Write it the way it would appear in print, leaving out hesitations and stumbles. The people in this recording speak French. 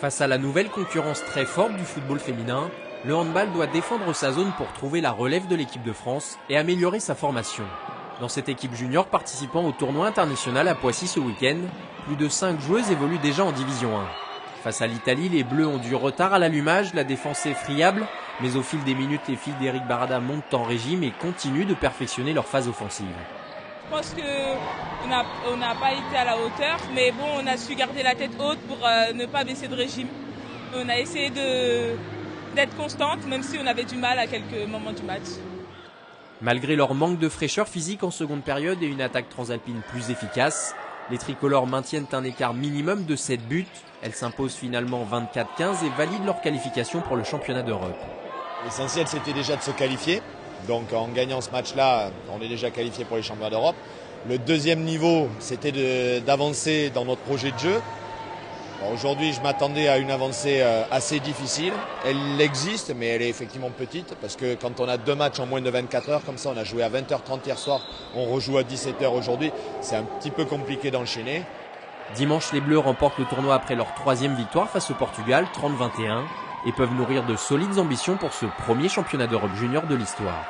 Face à la nouvelle concurrence très forte du football féminin, le handball doit défendre sa zone pour trouver la relève de l'équipe de France et améliorer sa formation. Dans cette équipe junior participant au tournoi international à Poissy ce week-end, plus de 5 joueuses évoluent déjà en Division 1. Face à l'Italie, les Bleus ont du retard à l'allumage, la défense est friable, mais au fil des minutes, les filles d'Éric Barada montent en régime et continuent de perfectionner leur phase offensive. Je pense qu'on n'a pas été à la hauteur, mais bon, on a su garder la tête haute pour ne pas baisser de régime. On a essayé d'être constante, même si on avait du mal à quelques moments du match. Malgré leur manque de fraîcheur physique en seconde période et une attaque transalpine plus efficace, les tricolores maintiennent un écart minimum de 7 buts. Elles s'imposent finalement 24-15 et valident leur qualification pour le championnat d'Europe. L'essentiel, c'était déjà de se qualifier. Donc en gagnant ce match-là, on est déjà qualifié pour les championnats d'Europe. Le deuxième niveau, c'était d'avancer dans notre projet de jeu. Aujourd'hui, je m'attendais à une avancée assez difficile. Elle existe, mais elle est effectivement petite, parce que quand on a 2 matchs en moins de 24 heures, comme ça, on a joué à 20h30 hier soir, on rejoue à 17h aujourd'hui, c'est un petit peu compliqué d'enchaîner. Dimanche, les Bleus remportent le tournoi après leur 3e victoire face au Portugal, 30-21, et peuvent nourrir de solides ambitions pour ce premier championnat d'Europe junior de l'histoire.